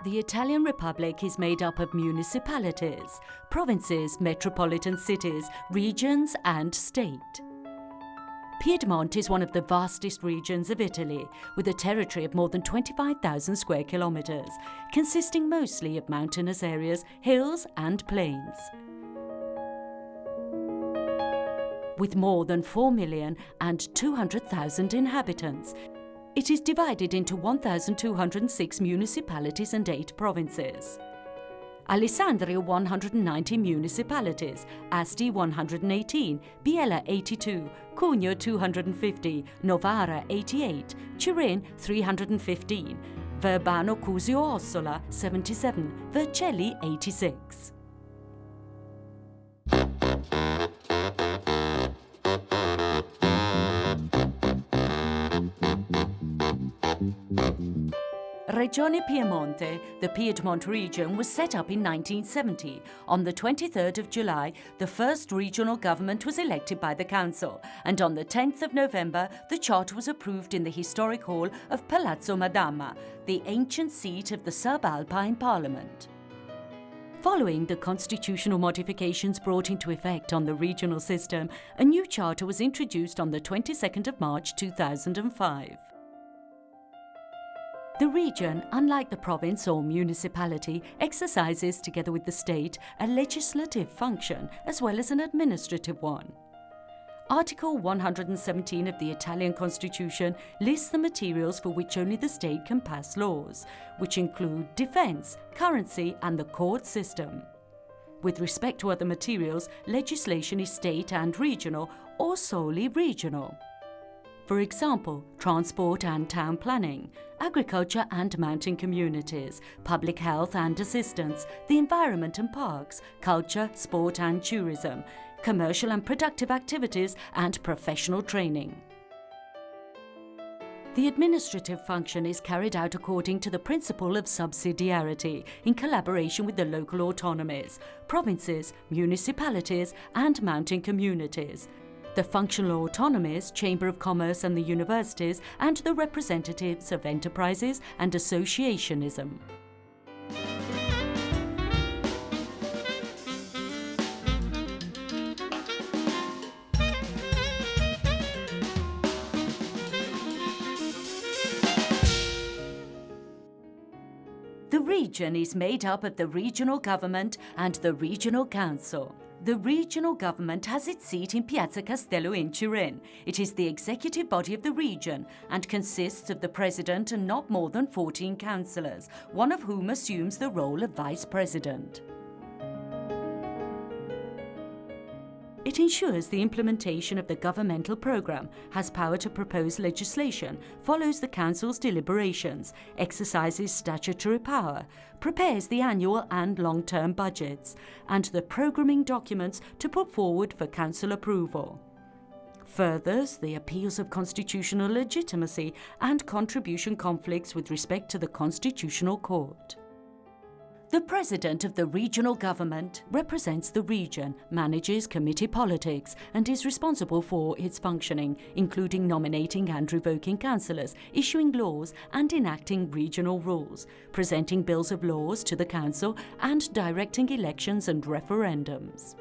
The Italian Republic is made up of municipalities, provinces, metropolitan cities, regions and state. Piedmont is one of the vastest regions of Italy, with a territory of more than 25,000 square kilometres, consisting mostly of mountainous areas, hills and plains. With more than 4,200,000 inhabitants, it is divided into 1,206 municipalities and 8 provinces. Alessandria 190 municipalities, Asti 118, Biella 82, Cuneo 250, Novara 88, Turin 315, Verbano Cusio Ossola 77, Vercelli 86. Regione Piemonte, the Piedmont region, was set up in 1970. On the 23rd of July, the first regional government was elected by the council, and on the 10th of November, the charter was approved in the historic hall of Palazzo Madama, the ancient seat of the subalpine parliament. Following the constitutional modifications brought into effect on the regional system, a new charter was introduced on the 22nd of March 2005. The region, unlike the province or municipality, exercises, together with the state, a legislative function as well as an administrative one. Article 117 of the Italian Constitution lists the materials for which only the state can pass laws, which include defence, currency and the court system. With respect to other materials, legislation is state and regional or solely regional. For example, transport and town planning, agriculture and mountain communities, public health and assistance, the environment and parks, culture, sport and tourism, commercial and productive activities, and professional training. The administrative function is carried out according to the principle of subsidiarity, in collaboration with the local autonomies, provinces, municipalities, and mountain communities, the functional autonomies, Chamber of Commerce and the universities, and the representatives of enterprises and associationism. The region is made up of the regional government and the regional council. The regional government has its seat in Piazza Castello in Turin. It is the executive body of the region and consists of the president and not more than 14 councillors, one of whom assumes the role of vice president. It ensures the implementation of the governmental programme, has power to propose legislation, follows the council's deliberations, exercises statutory power, prepares the annual and long-term budgets, and the programming documents to put forward for council approval. Furthers the appeals of constitutional legitimacy and contribution conflicts with respect to the Constitutional Court. The President of the regional government represents the region, manages committee politics, and is responsible for its functioning, including nominating and revoking councillors, issuing laws and enacting regional rules, presenting bills of laws to the council, and directing elections and referendums.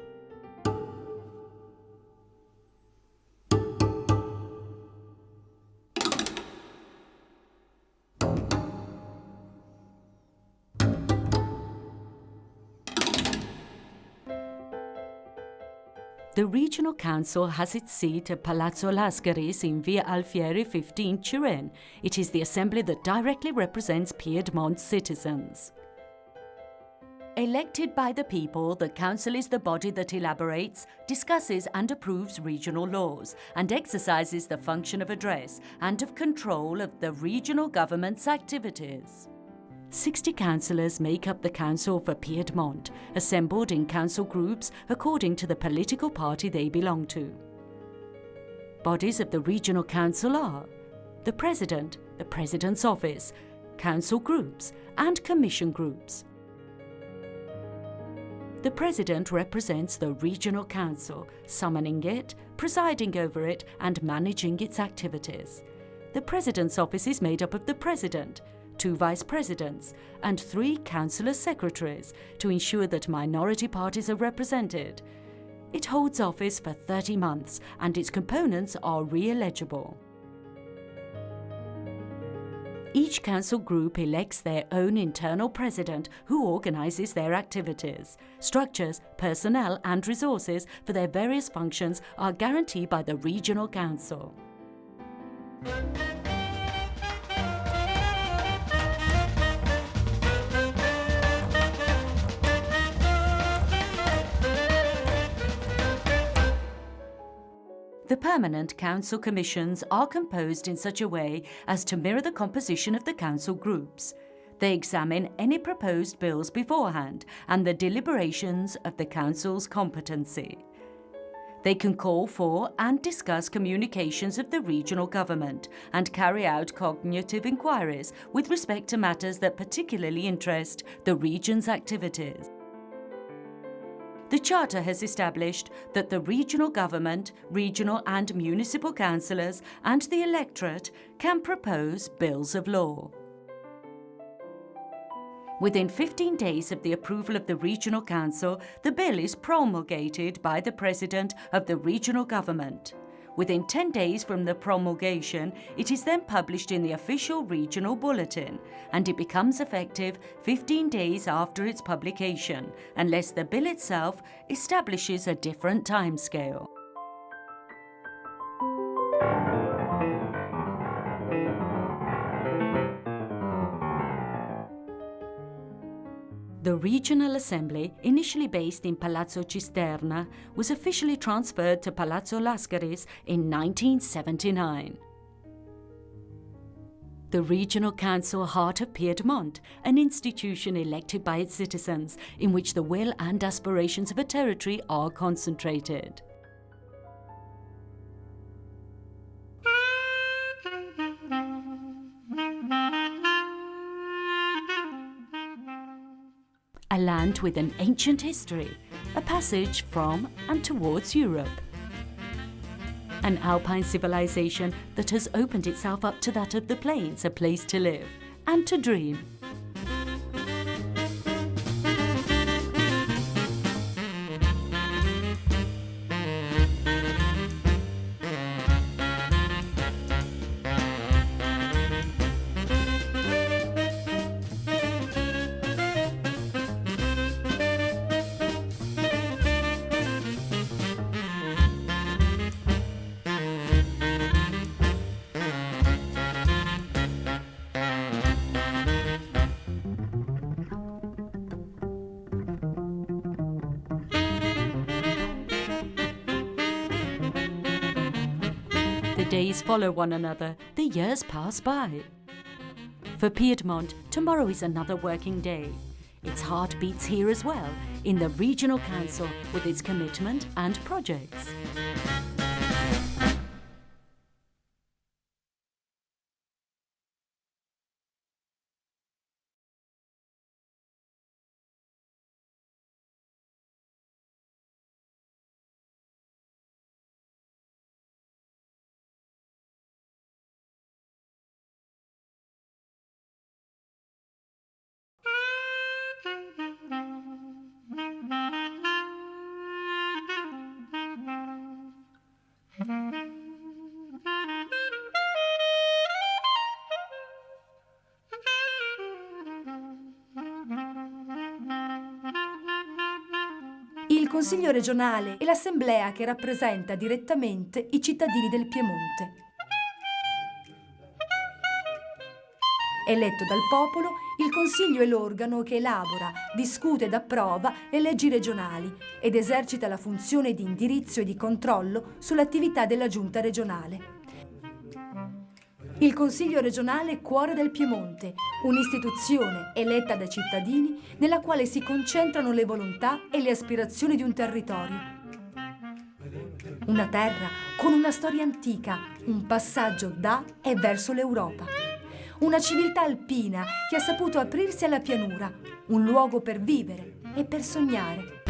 The Regional Council has its seat at Palazzo Lascaris in Via Alfieri 15, Turin. It is the assembly that directly represents Piedmont citizens. Elected by the people, the council is the body that elaborates, discusses and approves regional laws and exercises the function of address and of control of the regional government's activities. 60 councillors make up the Council for Piedmont, assembled in council groups according to the political party they belong to. Bodies of the Regional Council are the President, the President's Office, council groups and commission groups. The President represents the Regional Council, summoning it, presiding over it, and managing its activities. The President's office is made up of the President, 2 Vice Presidents, and 3 Councillor Secretaries to ensure that minority parties are represented. It holds office for 30 months and its components are re-eligible. Each council group elects their own internal president who organises their activities. Structures, personnel and resources for their various functions are guaranteed by the regional council. The permanent council commissions are composed in such a way as to mirror the composition of the council groups. They examine any proposed bills beforehand and the deliberations of the council's competency. They can call for and discuss communications of the regional government and carry out cognitive inquiries with respect to matters that particularly interest the region's activities. The Charter has established that the regional government, regional and municipal councillors and the electorate can propose bills of law. Within 15 days of the approval of the Regional Council, the bill is promulgated by the President of the regional government. Within 10 days from the promulgation, it is then published in the official regional bulletin, and it becomes effective 15 days after its publication, unless the bill itself establishes a different timescale. The Regional Assembly, initially based in Palazzo Cisterna, was officially transferred to Palazzo Lascaris in 1979. The Regional Council Heart of Piedmont, an institution elected by its citizens, in which the will and aspirations of a territory are concentrated. A land with an ancient history, a passage from and towards Europe. An alpine civilization that has opened itself up to that of the plains, a place to live and to dream. The days follow one another, the years pass by. For Piedmont, tomorrow is another working day. Its heart beats here as well, in the Regional Council with its commitment and projects. Il Consiglio regionale è l'assemblea che rappresenta direttamente i cittadini del Piemonte. Eletto dal popolo, il Consiglio è l'organo che elabora, discute ed approva le leggi regionali ed esercita la funzione di indirizzo e di controllo sull'attività della Giunta regionale. Il Consiglio regionale è cuore del Piemonte, un'istituzione eletta dai cittadini nella quale si concentrano le volontà e le aspirazioni di un territorio. Una terra con una storia antica, un passaggio da e verso l'Europa. Una civiltà alpina che ha saputo aprirsi alla pianura, un luogo per vivere e per sognare.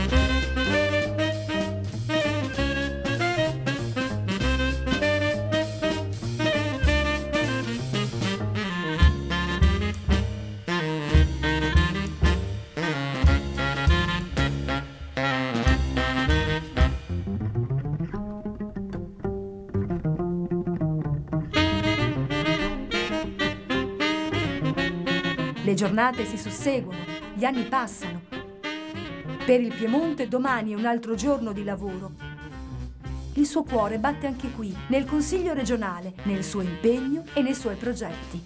Le giornate si susseguono, gli anni passano. Per il Piemonte domani è un altro giorno di lavoro. Il suo cuore batte anche qui, nel Consiglio regionale, nel suo impegno e nei suoi progetti.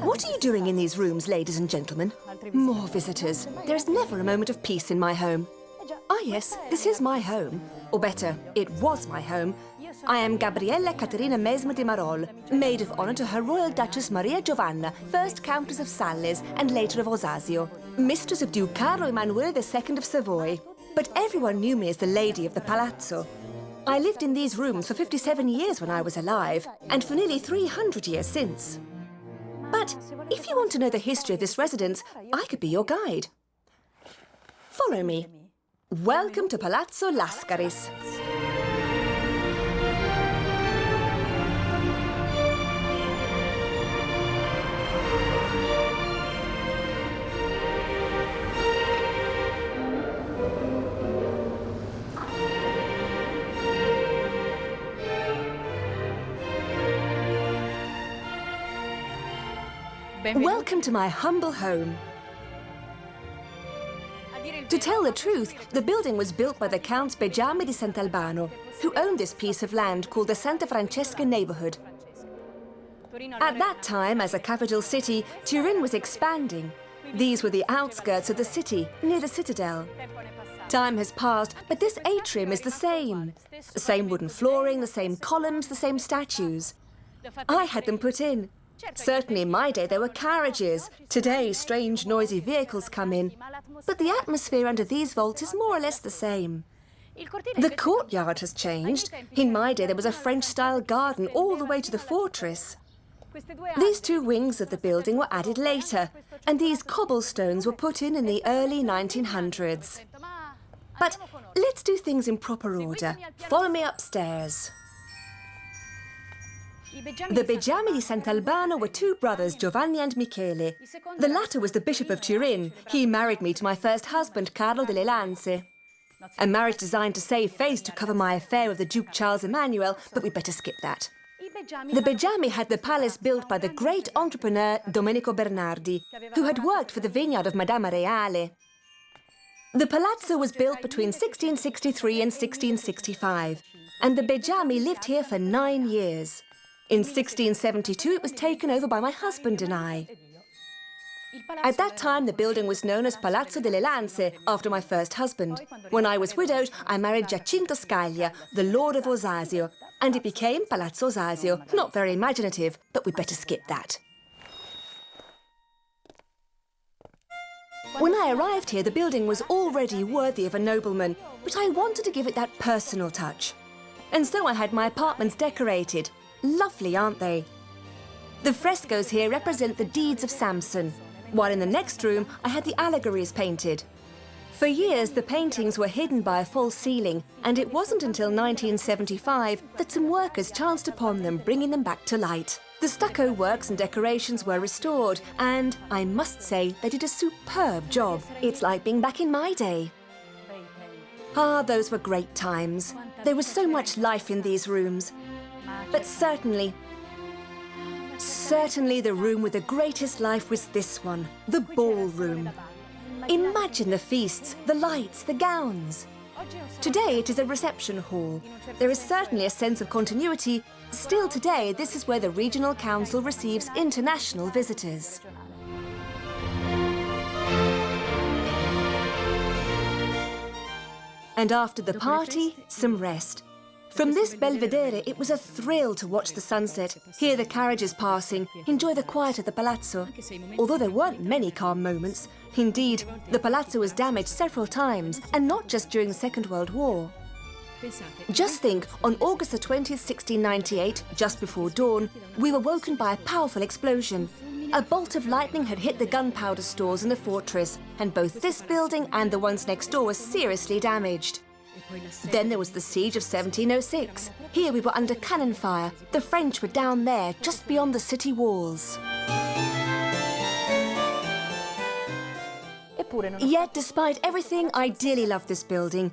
What are you doing in these rooms, ladies and gentlemen? More visitors. There is never a moment of peace in my home. Ah, yes, this is my home. Or better, it was my home. I am Gabriella Caterina Mesmer di Marol, maid of honour to Her Royal Duchess Maria Giovanna, first Countess of Salles and later of Osasio, mistress of Duke Carlo Emanuele II of Savoy. But everyone knew me as the lady of the palazzo. I lived in these rooms for 57 years when I was alive, and for nearly 300 years since. But if you want to know the history of this residence, I could be your guide. Follow me. Welcome to Palazzo Lascaris. Welcome to my humble home. To tell the truth, the building was built by the Counts Bejame di Sant'Albano, who owned this piece of land called the Santa Francesca neighbourhood. At that time, as a capital city, Turin was expanding. These were the outskirts of the city, near the citadel. Time has passed, but this atrium is the same. The same wooden flooring, the same columns, the same statues. I had them put in. Certainly in my day there were carriages. Today strange noisy vehicles come in. But the atmosphere under these vaults is more or less the same. The courtyard has changed. In my day there was a French-style garden all the way to the fortress. These two wings of the building were added later, and these cobblestones were put in the early 1900s. But let's do things in proper order. Follow me upstairs. The Bejame di Sant'Albano were two brothers, Giovanni and Michele. The latter was the Bishop of Turin. He married me to my first husband, Carlo delle Lanze. A marriage designed to save face to cover my affair with the Duke Charles Emmanuel, but we'd better skip that. The Bejame had the palace built by the great entrepreneur Domenico Bernardi, who had worked for the vineyard of Madama Reale. The palazzo was built between 1663 and 1665, and the Bejame lived here for 9 years. In 1672, it was taken over by my husband and I. At that time, the building was known as Palazzo delle Lanze, after my first husband. When I was widowed, I married Giacinto Scaglia, the Lord of Osasio, and it became Palazzo Osasio. Not very imaginative, but we'd better skip that. When I arrived here, the building was already worthy of a nobleman, but I wanted to give it that personal touch. And so I had my apartments decorated. Lovely, aren't they? The frescoes here represent the deeds of Samson, while in the next room I had the allegories painted. For years the paintings were hidden by a false ceiling, and it wasn't until 1975 that some workers chanced upon them, bringing them back to light. The stucco works and decorations were restored, and I must say they did a superb job. It's like being back in my day. Ah, those were great times. There was so much life in these rooms. But certainly the room with the greatest life was this one, the ballroom. Imagine the feasts, the lights, the gowns. Today it is a reception hall. There is certainly a sense of continuity. Still today, this is where the regional council receives international visitors. And after the party, some rest. From this belvedere, it was a thrill to watch the sunset, hear the carriages passing, enjoy the quiet of the palazzo. Although there weren't many calm moments. Indeed, the palazzo was damaged several times, and not just during the Second World War. Just think, on August the 20th, 1698, just before dawn, we were woken by a powerful explosion. A bolt of lightning had hit the gunpowder stores in the fortress, and both this building and the ones next door were seriously damaged. Then there was the siege of 1706. Here we were under cannon fire. The French were down there, just beyond the city walls. Yet, despite everything, I dearly loved this building.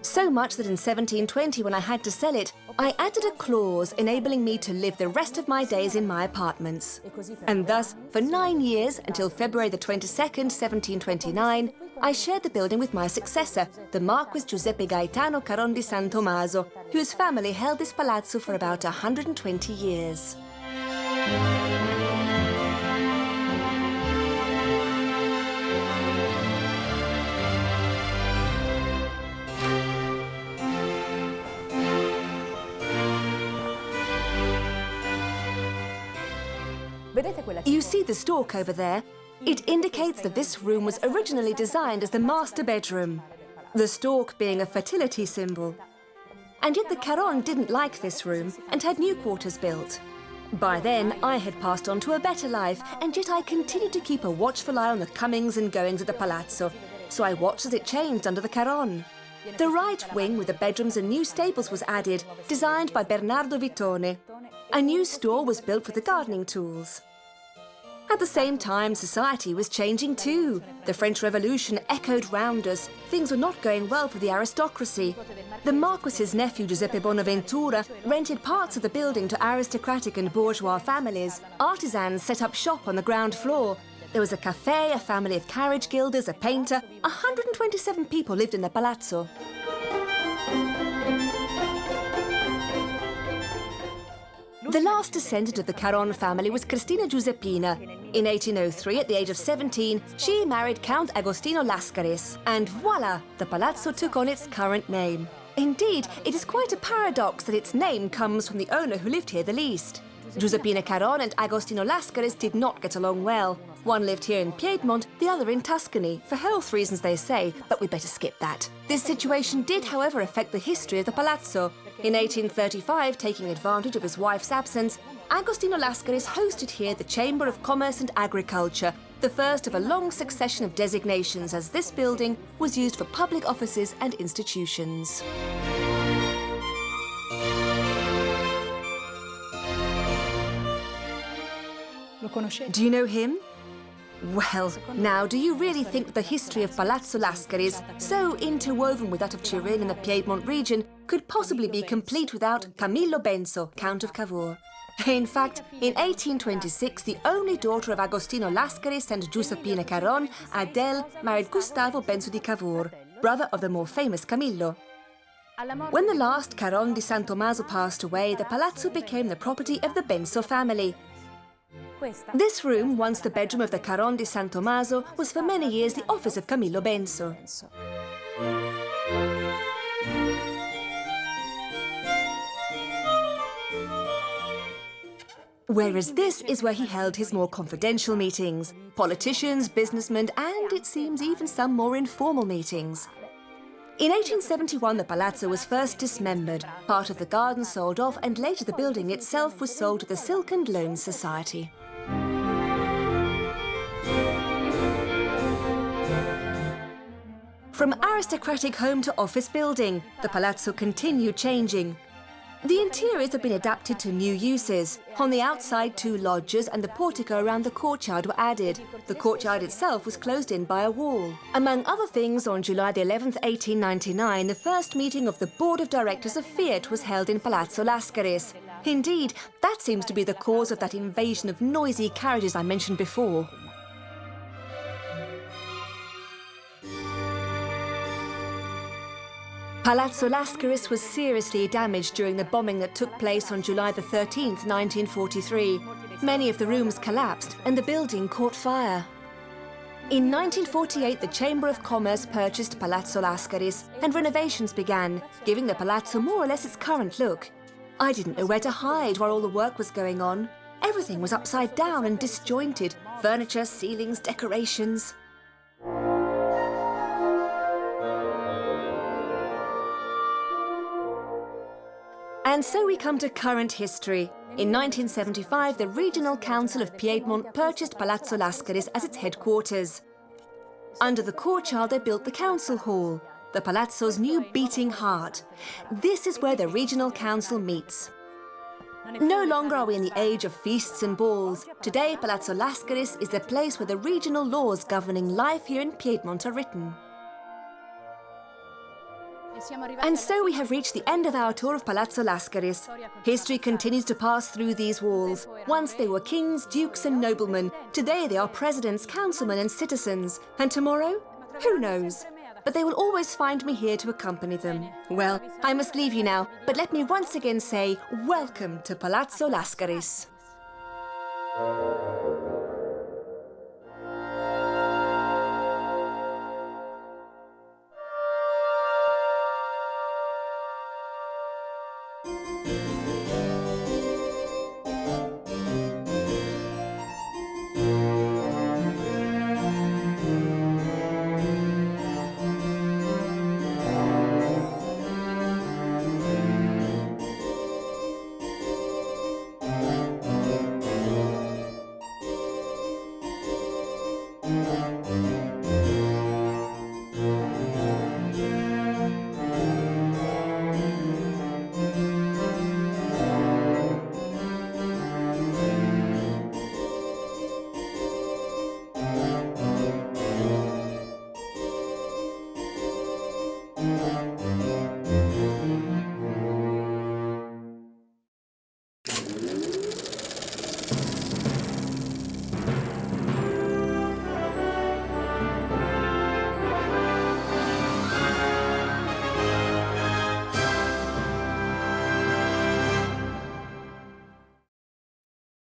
So much that in 1720, when I had to sell it, I added a clause enabling me to live the rest of my days in my apartments. And thus, for 9 years, until February the 22nd, 1729, I shared the building with my successor, the Marquis Giuseppe Gaetano Caron di San Tommaso, whose family held this palazzo for about 120 years. You see the stalk over there? It indicates that this room was originally designed as the master bedroom, the stalk being a fertility symbol. And yet the Caron didn't like this room and had new quarters built. By then, I had passed on to a better life, and yet I continued to keep a watchful eye on the comings and goings of the palazzo, so I watched as it changed under the Caron. The right wing with the bedrooms and new stables was added, designed by Bernardo Vittone. A new store was built for the gardening tools. At the same time, society was changing too. The French Revolution echoed round us. Things were not going well for the aristocracy. The Marquis's nephew, Giuseppe Bonaventura, rented parts of the building to aristocratic and bourgeois families. Artisans set up shop on the ground floor. There was a cafe, a family of carriage gilders, a painter. 127 people lived in the palazzo. The last descendant of the Caron family was Cristina Giuseppina. In 1803, at the age of 17, she married Count Agostino Lascaris, and voila, the palazzo took on its current name. Indeed, it is quite a paradox that its name comes from the owner who lived here the least. Giuseppina Caron and Agostino Lascaris did not get along well. One lived here in Piedmont, the other in Tuscany, for health reasons they say, but we'd better skip that. This situation did, however, affect the history of the palazzo. In 1835, taking advantage of his wife's absence, Agostino Lascaris hosted here the Chamber of Commerce and Agriculture, the first of a long succession of designations, as this building was used for public offices and institutions. Do you know him? Well, now, do you really think that the history of Palazzo Lascaris, so interwoven with that of Turin in the Piedmont region, could possibly be complete without Camillo Benso, Count of Cavour? In fact, in 1826, the only daughter of Agostino Lascaris and Giuseppina Caron, Adele, married Gustavo Benso di Cavour, brother of the more famous Camillo. When the last Caron di San Tommaso passed away, the palazzo became the property of the Benso family. This room, once the bedroom of the Caron di San Tommaso, was for many years the office of Camillo Benso. Whereas this is where he held his more confidential meetings. Politicians, businessmen, and it seems even some more informal meetings. In 1871, the palazzo was first dismembered, part of the garden sold off, and later the building itself was sold to the Silk and Loan Society. From aristocratic home to office building, the palazzo continued changing. The interiors have been adapted to new uses. On the outside, 2 loggias and the portico around the courtyard were added. The courtyard itself was closed in by a wall. Among other things, on July the 11th, 1899, the first meeting of the Board of Directors of Fiat was held in Palazzo Lascaris. Indeed, that seems to be the cause of that invasion of noisy carriages I mentioned before. Palazzo Lascaris was seriously damaged during the bombing that took place on July the 13th, 1943. Many of the rooms collapsed and the building caught fire. In 1948, the Chamber of Commerce purchased Palazzo Lascaris and renovations began, giving the palazzo more or less its current look. I didn't know where to hide while all the work was going on. Everything was upside down and disjointed. Furniture, ceilings, decorations. And so we come to current history. In 1975, the Regional Council of Piedmont purchased Palazzo Lascaris as its headquarters. Under the courtyard, they built the council hall, the palazzo's new beating heart. This is where the Regional Council meets. No longer are we in the age of feasts and balls. Today, Palazzo Lascaris is the place where the regional laws governing life here in Piedmont are written. And so we have reached the end of our tour of Palazzo Lascaris. History continues to pass through these walls. Once they were kings, dukes and noblemen. Today they are presidents, councilmen and citizens. And tomorrow? Who knows? But they will always find me here to accompany them. Well, I must leave you now, but let me once again say, welcome to Palazzo Lascaris.